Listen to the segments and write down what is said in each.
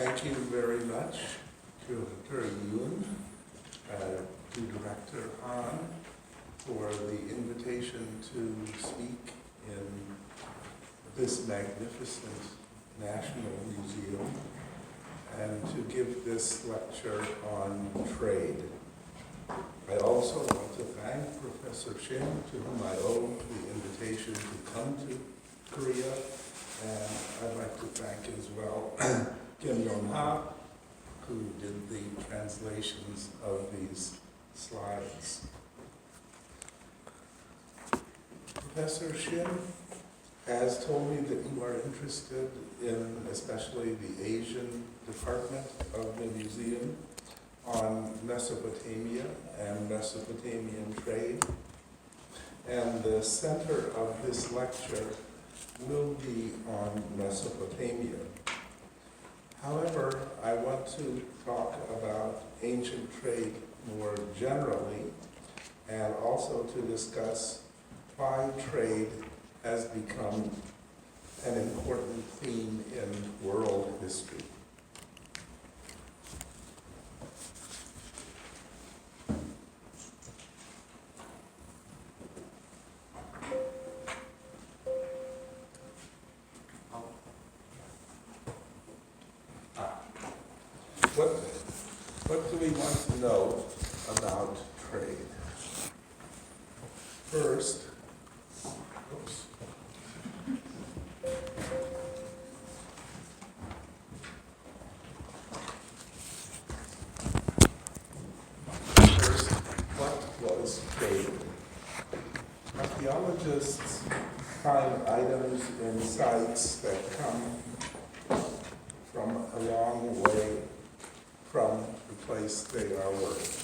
Thank you very much to Yoon, to Director Han for the invitation to speak in this magnificent National Museum and to give this lecture on trade. I also want to thank Professor Shin, to whom I owe the invitation to come to Korea, and I'd like to thank as well Kim Yong-ha, who did the translations of these slides. Professor Shin has told me that you are interested in especially the Asian department of the museum on Mesopotamia and Mesopotamian trade. And the center of this lecture will be on Mesopotamia. However, I want to talk about ancient trade more generally and also to discuss why trade has become an important theme in world history. What do we want to know about trade? First, what was trade? Archaeologists find items in sites that come from a long way from the place they are working.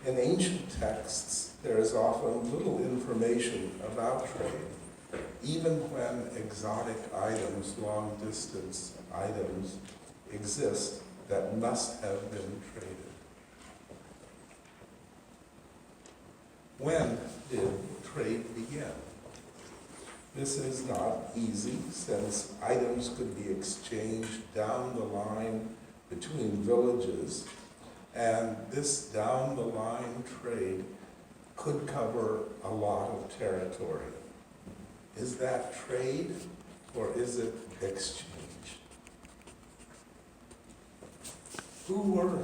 In ancient texts, there is often little information about trade, even when exotic items, long-distance items, exist that must have been traded. When did trade begin? This is not easy, since items could be exchanged down the line between villages, and this down-the-line trade could cover a lot of territory. Is that trade, or is it exchange? Who were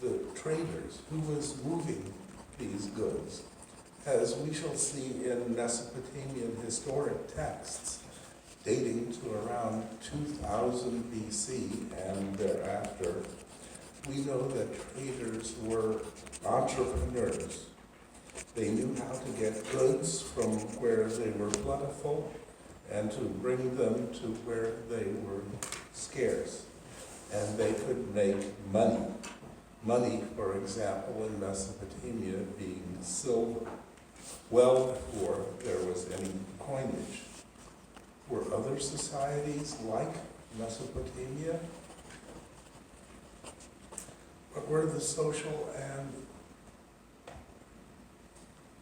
the traders? Who was moving these goods? As we shall see in Mesopotamian historic texts, dating to around 2000 BC and thereafter, we know that traders were entrepreneurs. They knew how to get goods from where they were plentiful and to bring them to where they were scarce. And they could make money. Money, for example, in Mesopotamia being silver, well before there was any coinage. Were other societies like Mesopotamia? What were the social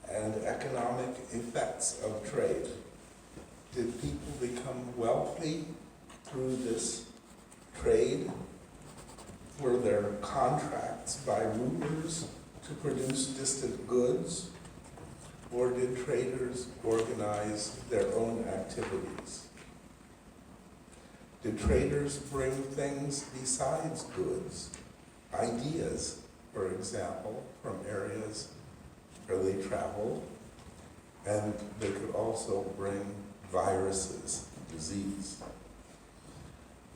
and economic effects of trade? Did people become wealthy through this trade? Were there contracts by rulers to produce distant goods? Or did traders organize their own activities? Did traders bring things besides goods, ideas, for example, from areas where they traveled? And they could also bring viruses, disease.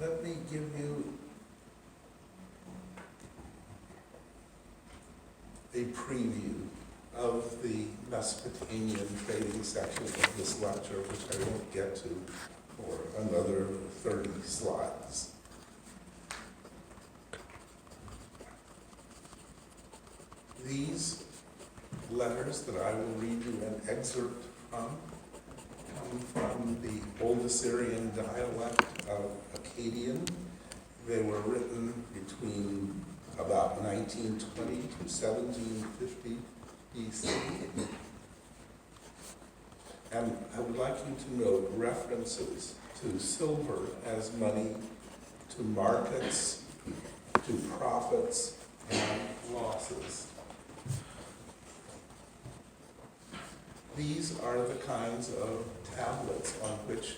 Let me give you a preview of the Mesopotamian trading section of this lecture, which I won't get to for another 30 slides. These letters that I will read you an excerpt from come from the Old Assyrian dialect of Akkadian. They were written between about 1920 to 1750 BC. And I would like you to note references to silver as money, to to markets, to profits and losses. These are the kinds of tablets on which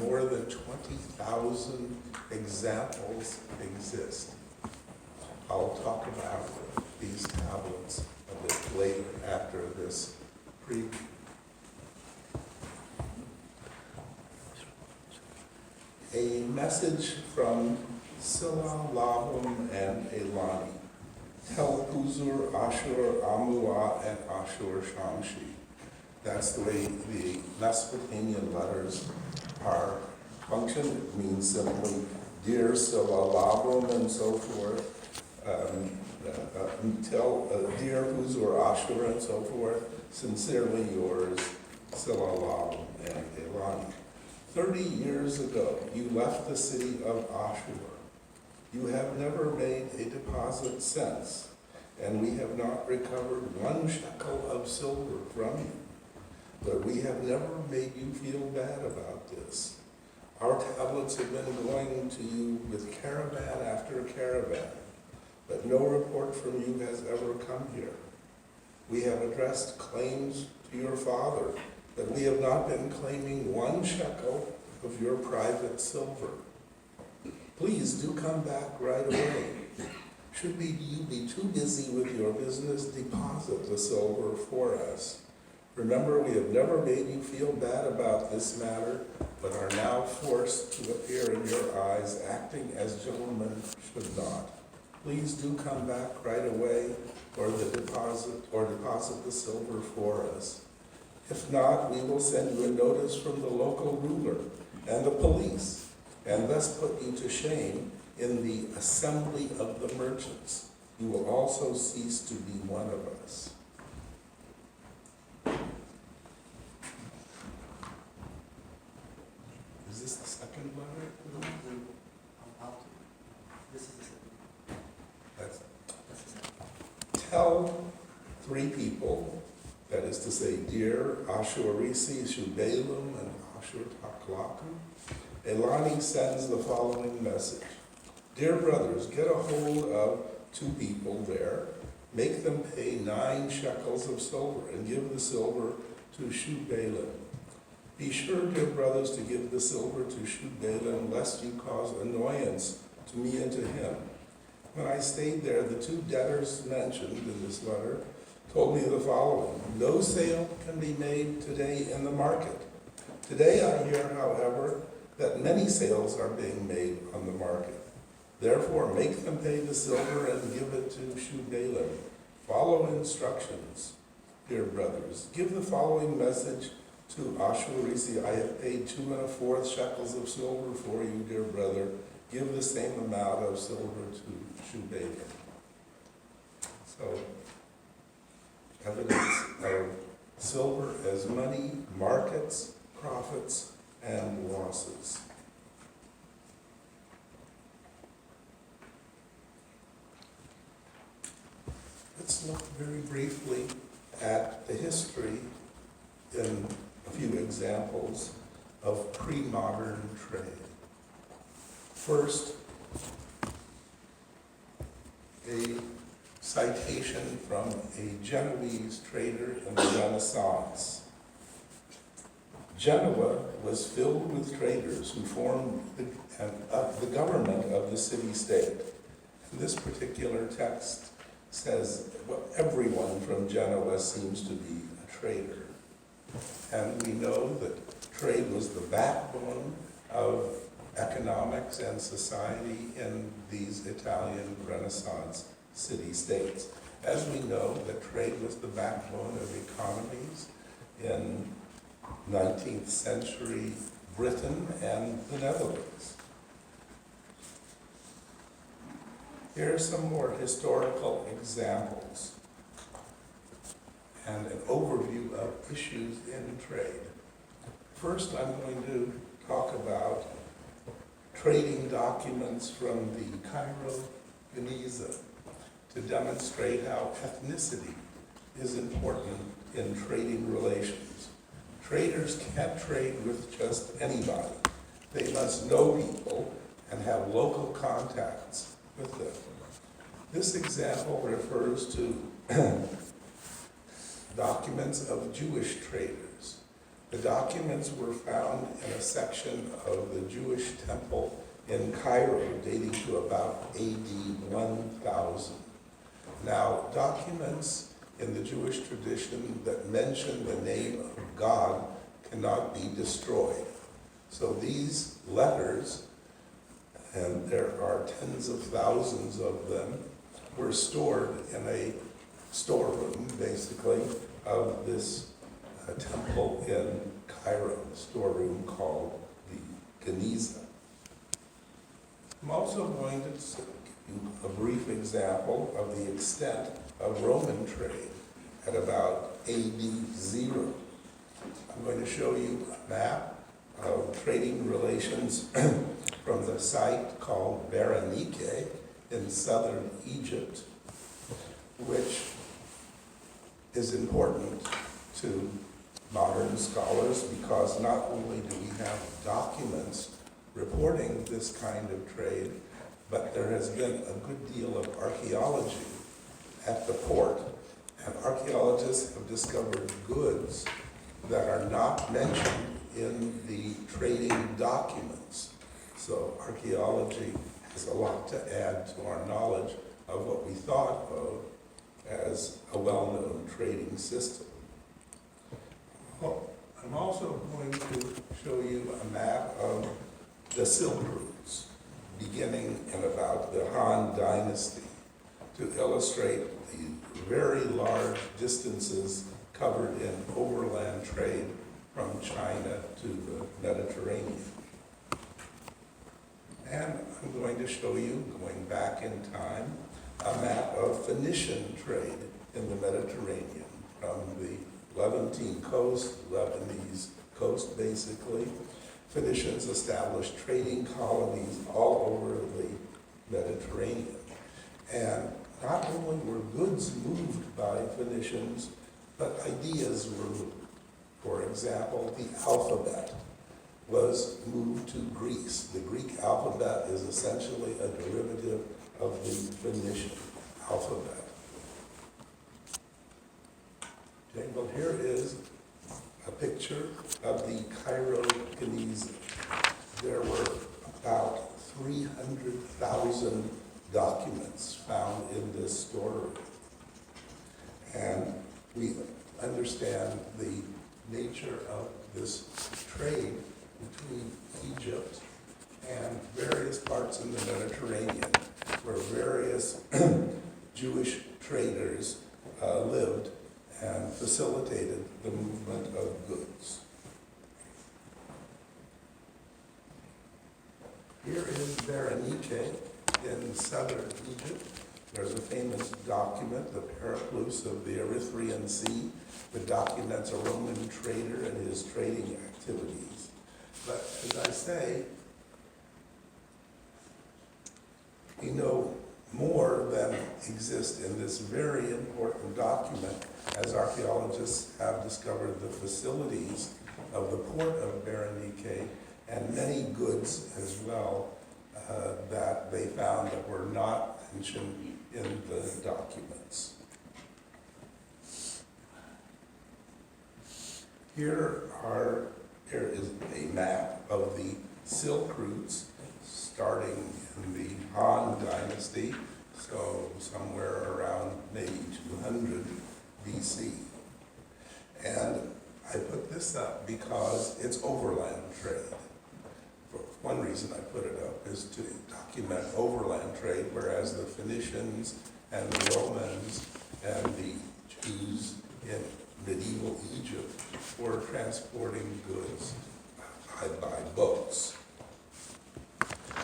more than 20,000 examples exist. I'll talk about these tablets a bit later after this preview. A message from Silla, Labum, and Elani. Tel Puzur, Ashur, Amua, and Ashur Shamshi. That's the way the Mesopotamian letters are function. It means simply, dear Silla, Labum, and so forth. Dear Puzur, Ashur, and so forth. Sincerely yours, Silla, Labum, and Elani. 30 years ago, you left the city of Ashur. You have never made a deposit since, and we have not recovered 1 shekel of silver from you. But we have never made you feel bad about this. Our tablets have been going to you with caravan after caravan, but no report from you has ever come here. We have addressed claims to your father, but we have not been claiming 1 shekel of your private silver. Please do come back right away. Should you be too busy with your business, deposit the silver for us. Remember, we have never made you feel bad about this matter, but are now forced to appear in your eyes acting as gentlemen should not. Please do come back right away or deposit the silver for us. If not, we will send you a notice from the local ruler and the police, and thus put you to shame in the assembly of the merchants. You will also cease to be one of us. Is this the second letter? This is the second. That's That's the second. Tell 3 people, that is to say, dear Ashurisi, Shubalim, and Ashur Taklaku. Elani sends the following message. Dear brothers, get a hold of 2 people there, make them pay 9 shekels of silver, and give the silver to Shubalim. Be sure, dear brothers, to give the silver to Shubalim, lest you cause annoyance to me and to him. When I stayed there, the 2 debtors mentioned in this letter told me the following. No sale can be made today in the market. Today I hear, however, that many sales are being made on the market. Therefore, make them pay the silver and give it to Shubalim. Follow instructions, dear brothers. Give the following message to Ashurisi. I have paid 2 1/4 shekels of silver for you, dear brother. Give the same amount of silver to Shubalim. So, evidence of silver as money, markets, profits, and losses. Let's look very briefly at the history in a few examples of pre-modern trade. First, a citation from a Genoese trader in the Renaissance. Genoa was filled with traders who formed the government of the city-state. And this particular text says, well, everyone from Genoa seems to be a trader. And we know that trade was the backbone of economics and society in these Italian Renaissance city-states. As we know, that trade was the backbone of economies in 19th century Britain and the Netherlands. Here are some more historical examples and an overview of issues in trade. First, I'm going to talk about trading documents from the Cairo Geniza to demonstrate how ethnicity is important in trading relations. Traders can't trade with just anybody. They must know people and have local contacts with them. This example refers to documents of Jewish traders. The documents were found in a section of the Jewish temple in Cairo dating to about AD 1000. Now, documents in the Jewish tradition that mention the name of God cannot be destroyed. So these letters, and there are tens of thousands of them, were stored in a storeroom, basically, of this temple in Cairo, a storeroom called the Geniza. I'm also going to give you a brief example of the extent of Roman trade at about AD 0. I'm going to show you a map of trading relations from the site called Berenike in southern Egypt, which is important to modern scholars because not only do we have documents reporting this kind of trade, but there has been a good deal of archaeology at the port, and archaeologists have discovered goods that are not mentioned in the trading documents. So archaeology has a lot to add to our knowledge of what we thought of as a well-known trading system. I'm also going to show you a map of the Silk routes, beginning in about the Han Dynasty, to illustrate the very large distances covered in overland trade from China to the Mediterranean. And I'm going to show you, going back in time, a map of Phoenician trade in the Mediterranean from the Levantine Coast, Lebanese coast basically. Phoenicians established trading colonies all over the Mediterranean. And not only were goods moved by Phoenicians, but ideas were moved. For example, the alphabet was moved to Greece. The Greek alphabet is essentially a derivative of the Phoenician alphabet. Okay, well, here is a picture of the Cairo Geniza. There were about 300,000 documents found in this storeroom. And we understand the nature of this trade between Egypt and various parts in the Mediterranean, where various Jewish traders lived and facilitated the movement of goods. Here is Berenike in southern Egypt. There's a famous document, the Periplus of the Erythraean Sea, that documents a Roman trader and his trading activities. But as I say, we know more than exists in this very important document, as archaeologists have discovered the facilities of the port of Berenike and many goods as well that they found that were not mentioned in the documents. Here is a map of the Silk routes starting in the Han Dynasty, so somewhere around maybe 200 BC. And I put this up because it's overland trade. For one reason I put it up is to document overland trade, whereas the Phoenicians and the Romans and the Jews in medieval Egypt were transporting goods by boats.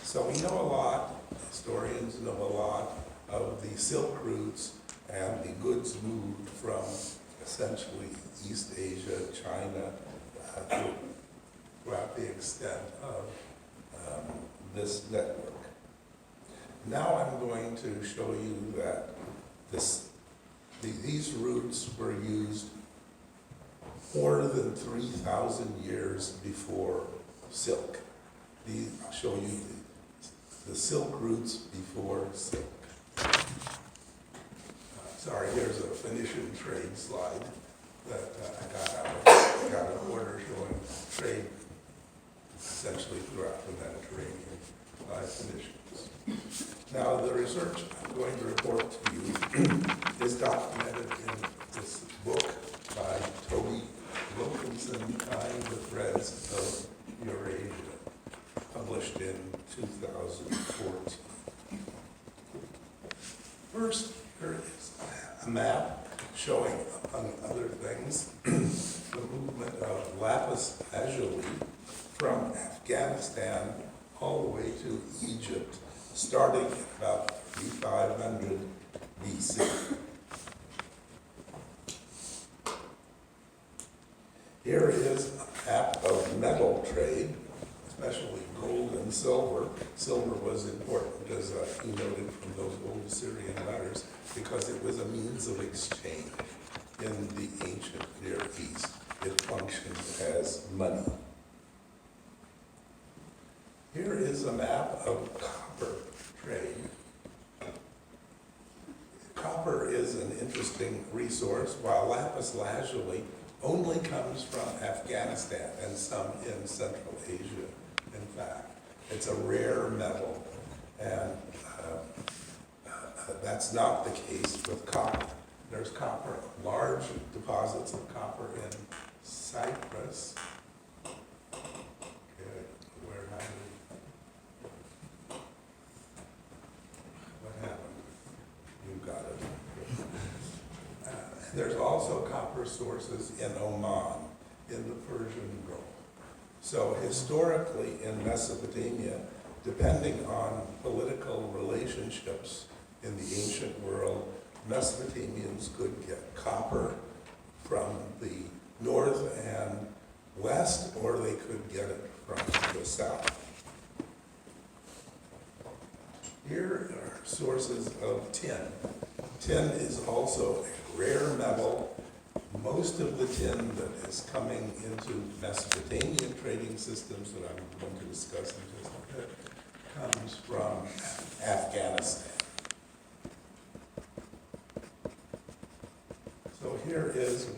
So we know a lot, historians know a lot of the Silk routes and the goods moved from essentially East Asia, China, throughout the extent of this network. Now I'm going to show you that these routes were used more than 3,000 years before silk. I'll show you the silk routes before silk. Sorry, here's a Phoenician trade slide that I got an order showing trade essentially throughout the Mediterranean by Phoenicians. Now, the research I'm going to report to you is documented in this book by Toby Wilkinson, Tying the Threads of Eurasia, published in 2014. First, here is a map showing, among other things, the movement of lapis lazuli from Afghanistan all the way to Egypt, starting at about 3500 BC. Here is a map of metal trade, especially gold and silver. Silver was important, as he noted from those old Assyrian letters, because it was a means of exchange in the ancient Near East. It functioned as money. Here is a map of copper trade. Copper is an interesting resource, while lapis lazuli only comes from Afghanistan and some in Central Asia, in fact. It's a rare metal, and that's not the case with copper. There's copper, large deposits of copper in Cyprus. Okay, where what happened? You got it. There's also copper sources in Oman, in the Persian Gulf. So historically in Mesopotamia, depending on political relationships in the ancient world, Mesopotamians could get copper from the north and west, or they could get it from the south. Here are sources of tin. Tin is also a rare metal. Most of the tin that is coming into Mesopotamian trading systems that I'm going to discuss in just a bit comes from Afghanistan. So here is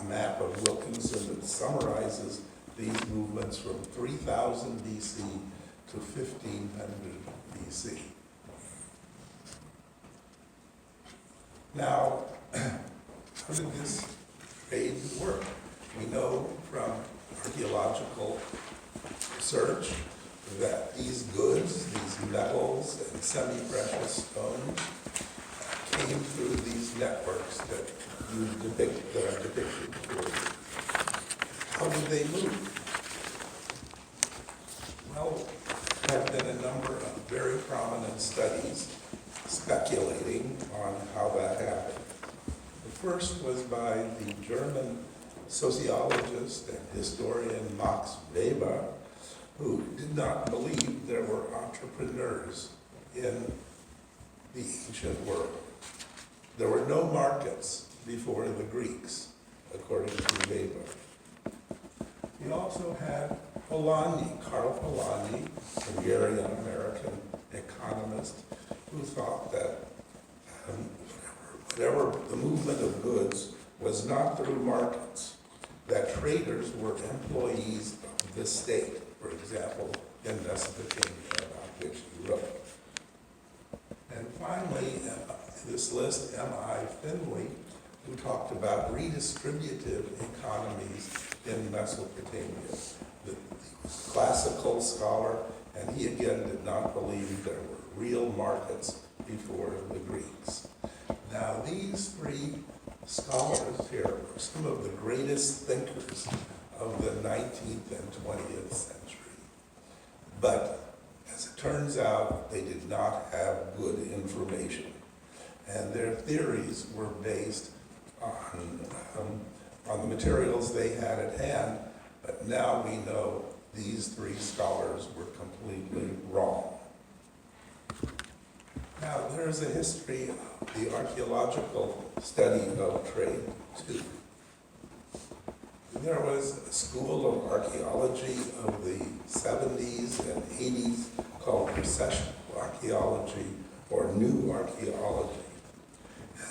a map of Wilkinson that summarizes these movements from 3000 BC to 1500 BC. Now, how did this trade work? We know from archaeological research that these goods, these metals and semi-precious stones came through these networks that are depicted here. How did they move? Well, there have been a number of very prominent studies speculating on how that happened. The first was by the German sociologist and historian Max Weber, who did not believe there were entrepreneurs in the ancient world. There were no markets before the Greeks, according to Weber. He also had Polanyi, Karl Polanyi, a Hungarian-American economist, who thought that whatever the movement of goods was not through markets, that traders were employees of the state, for example, in Mesopotamia, about which he wrote. And finally, in this list, M.I. Finley, who talked about redistributive economies in Mesopotamia. The classical scholar, and he again did not believe there were real markets before the Greeks. Now, these three scholars here are some of the greatest thinkers of the 19th and 20th century. But as it turns out, they did not have good information. And their theories were based on the materials they had at hand, but now we know these three scholars were completely wrong. Now, there's a history of the archaeological study of trade, too. there was a school of archaeology of the 70s and 80s called processional archaeology or new archaeology.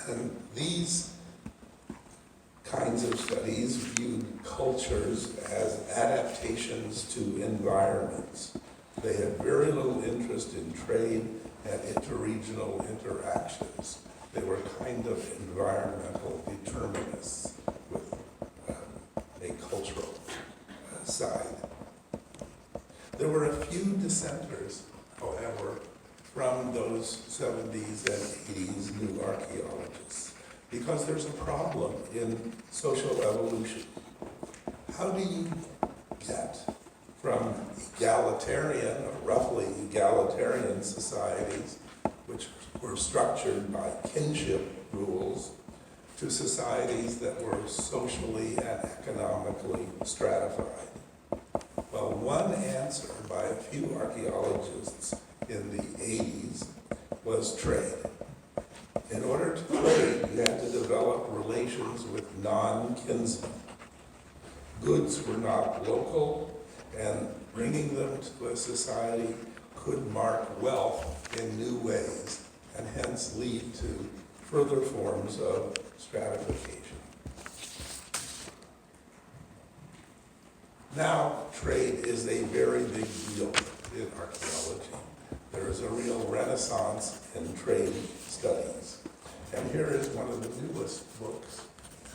And these kinds of studies viewed cultures as adaptations to environments. They had very little interest in trade and interregional interactions. They were kind of environmental determinists with a cultural side. There were a few dissenters, however, from those 70s and 80s new archaeologists, because there's a problem in social evolution. How do you get from egalitarian, or roughly egalitarian societies, which were structured by kinship rules, to societies that were socially and economically stratified? Well, one answer by a few archaeologists in the 80s was trade. In order to trade, you had to develop relations with non-kinsmen. Goods were not local, and bringing them to a society could mark wealth in new ways, and hence lead to further forms of stratification. Now, trade is a very big deal in archaeology. There is a real renaissance in trade studies. And here is one of the newest books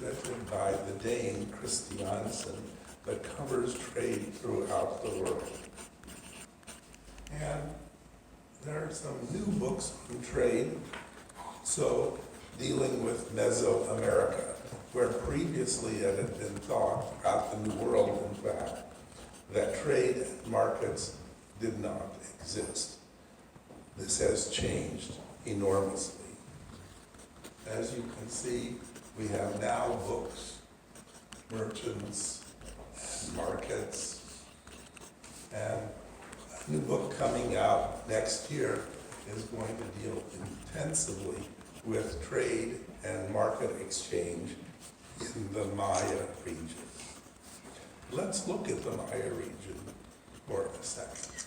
written by the Dane Christiansen that covers trade throughout the world. And there are some new books on trade, so dealing with Mesoamerica, where previously it had been thought, throughout the New World in fact, that trade and markets did not exist. This has changed enormously. As you can see, we have now books, merchants, and markets, and a new book coming out next year is going to deal intensively with trade and market exchange in the Maya region. Let's look at the Maya region for a second.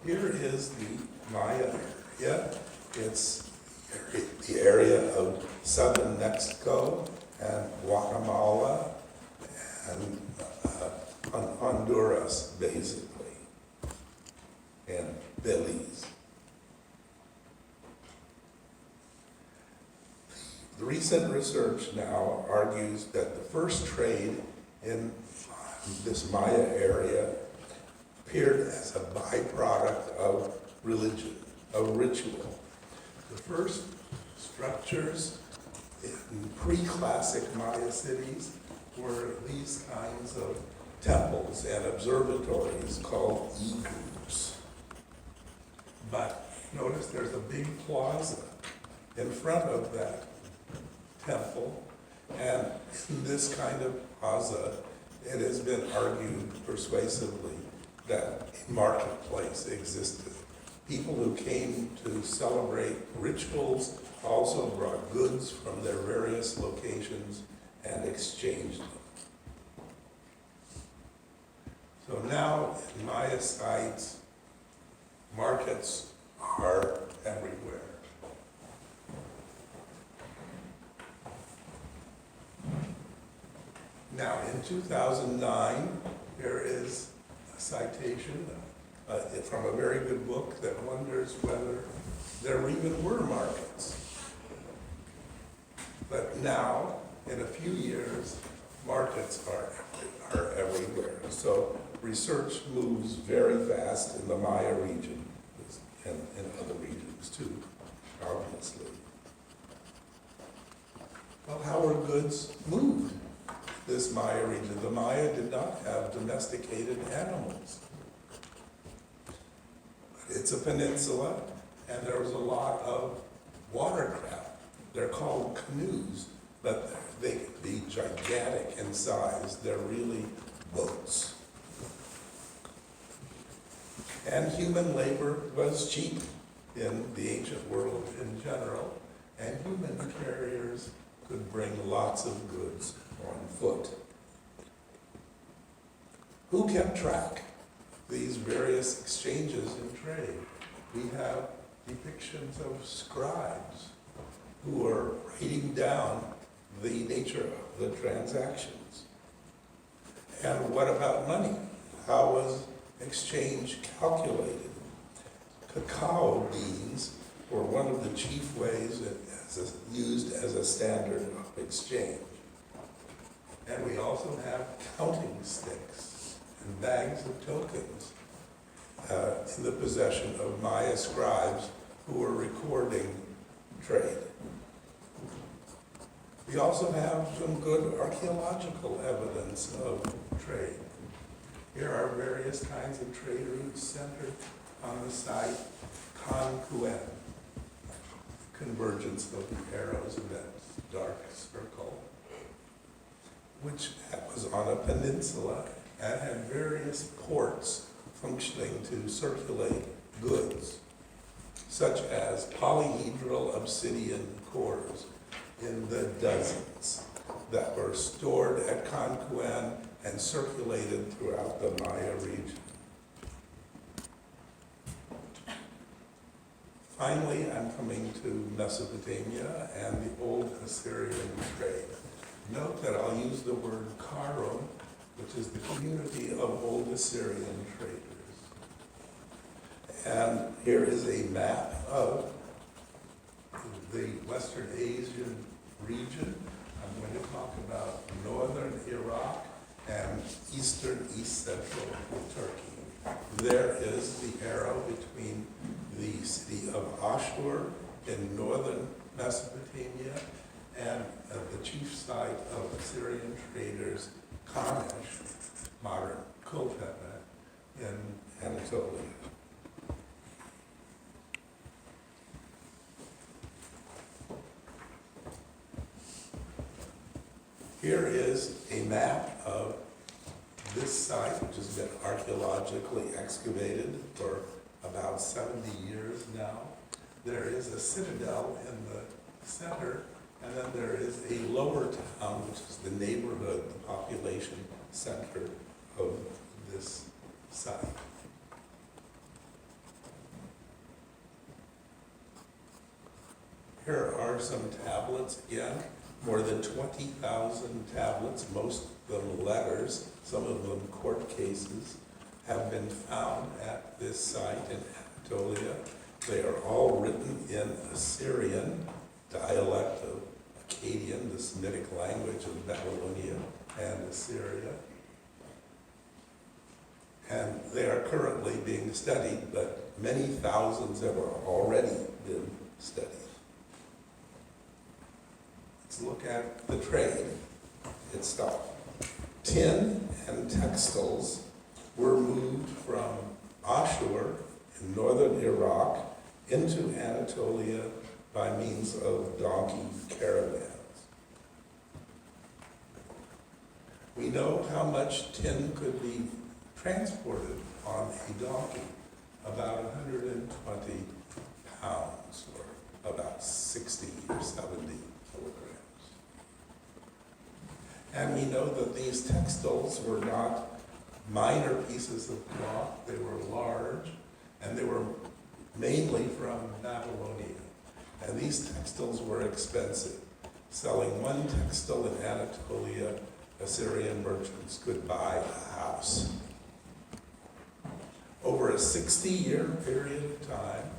Here is the Maya area. It's the area of southern Mexico and Guatemala and Honduras, basically, and Belize. The recent research now argues that the first trade in this Maya area appeared as a byproduct of religion, of ritual. The first structures in pre-classic Maya cities were these kinds of temples and observatories called igloos. But notice there's a big plaza in front of that temple, and in this kind of plaza, it has been argued persuasively that a marketplace existed. People who came to celebrate rituals also brought goods from their various locations and exchanged them. So now in Maya sites, markets are everywhere. Now in 2009, there is a citation from a very good book that wonders whether there even were markets. But now, in a few years, markets are everywhere. So research moves very fast in the Maya region and in other regions too, obviously. Well, how were goods moved? This Maya region. The Maya did not have domesticated animals. It's a peninsula, and there was a lot of watercraft. They're called canoes, but they can be gigantic in size. They're really boats. And human labor was cheap in the ancient world in general, and human carriers could bring lots of goods on foot. Who kept track of these various exchanges in trade? We have depictions of scribes who are writing down the nature of the transactions. And what about money? How was exchange calculated? Cacao beans were one of the chief ways used as a standard of exchange. And we also have counting sticks and bags of tokens in the possession of Maya scribes who were recording trade. We also have some good archaeological evidence of trade. Here are various kinds of trade routes centered on the site Khan-Kuen, convergence of the arrows in that dark circle, which was on a peninsula and had various ports functioning to circulate goods, such as polyhedral obsidian cores in the dozens that were stored at Khan-Kuen and circulated throughout the Maya region. Finally, I'm coming to Mesopotamia and the old Assyrian trade. Note that I'll use the word Karum, which is the community of old Assyrian traders. And here is a map of the Western Asian region. I'm going to talk about northern Iraq and eastern East Central Turkey. There is the arrow between the city of Ashur in northern Mesopotamia and the chief site of Assyrian traders, Kanesh, modern Kultepe, in Anatolia. Here is a map of this site, which has been archaeologically excavated for about 70 years now. There is a citadel in the center, and then there is a lower town, which is the neighborhood, the population center of this site. Here are some tablets again. More than 20,000 tablets, most of them letters, some of them court cases, have been found at this site in Anatolia. They are all written in Assyrian, dialect of Akkadian, the Semitic language of Babylonia and Assyria. And they are currently being studied, but many thousands have already been studied. Let's look at the trade itself. Tin and textiles were moved from Ashur in northern Iraq into Anatolia by means of donkey caravans. We know how much tin could be transported on a donkey, about 120 pounds, or about 60 or 70 kilograms. And we know that these textiles were not minor pieces of cloth, they were large, and they were mainly from Babylonia. And these textiles were expensive. Selling one textile in Anatolia, Assyrian merchants could buy a house. Over a 60-year period of time,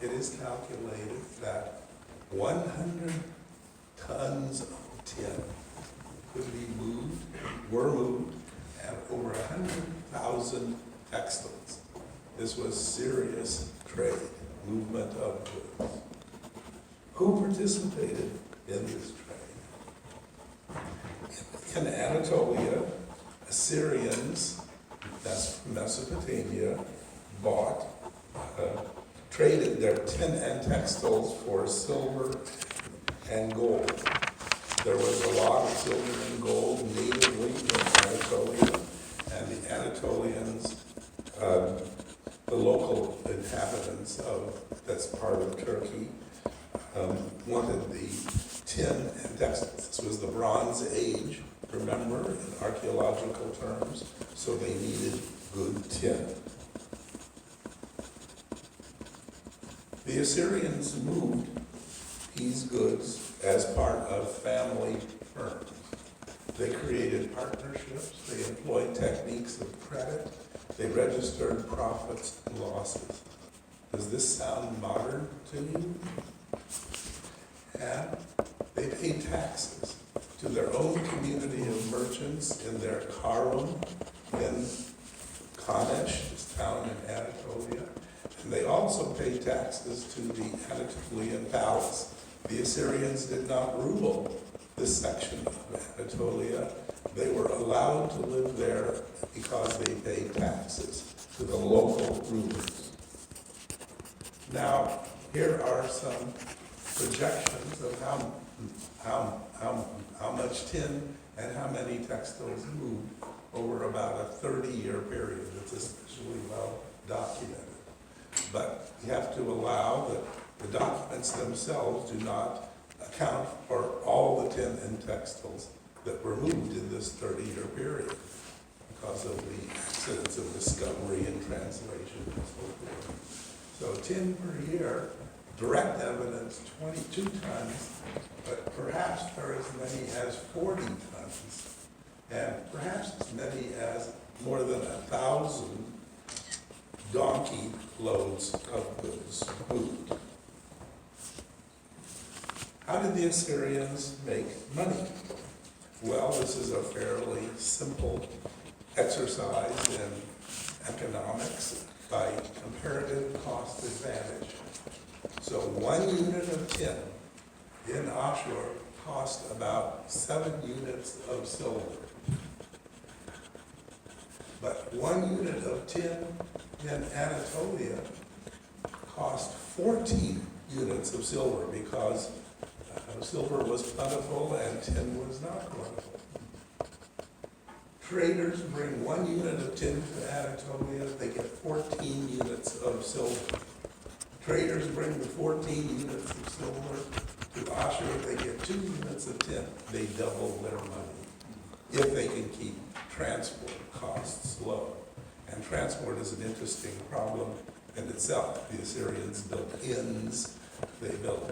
it is calculated that 100 tons of tin could be moved, were moved, and over 100,000 textiles. This was serious trade, movement of goods. Who participated in this trade? In Anatolia, Assyrians, that's from Mesopotamia, bought, traded their tin and textiles for silver and gold. There was a lot of silver and gold natively in Anatolia, and the Anatolians, the local inhabitants of that's part of Turkey, wanted the tin and and textiles. This was the Bronze Age, remember, in archaeological terms, so they needed good tin. The Assyrians moved these goods as part of family firms. They created partnerships, they employed techniques of credit, they registered profits and losses. Does this sound modern to you? And they paid taxes to their own community of merchants in their Karum in Kanesh, this town in Anatolia. And they also paid taxes to the Anatolian palace. The Assyrians did not rule this section of Anatolia. They were allowed to live there because they paid taxes to the local rulers. Now, here are some projections of how much tin and how many textiles moved over about a 30-year period. It's especially well documented. But you have to allow that the documents themselves do not account for all the tin and textiles that were moved in this 30-year period because of the accidents of discovery and translation and so forth. So tin per year, direct evidence 22 tons, but perhaps there are as many as 40 tons, and perhaps as many as more than 1,000 donkey loads of goods moved. How did the Assyrians make money? Well, this is a fairly simple exercise in economics by comparative cost advantage. So 1 unit of tin in Ashur cost about 7 units of silver. But 1 unit of tin in Anatolia cost 14 units of silver because silver was plentiful and tin was not plentiful. Traders bring 1 unit of tin to Anatolia, they get 14 units of silver. Traders bring the 14 units of silver to Ashur, they get 2 units of tin. They double their money if they can keep transport costs low. And transport is an interesting problem in itself. The Assyrians built inns, they built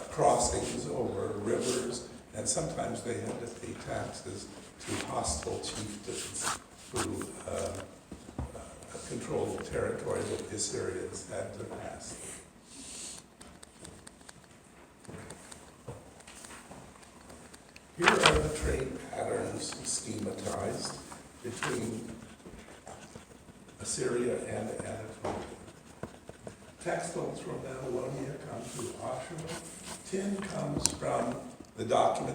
crossings over rivers, and sometimes they had to pay taxes to hostile chieftains who controlled the territory that the Assyrians had to pass. Here are the trade patterns schematized between Assyria and Anatolia. Textiles from Babylonia come to Ashur. Tin comes from the document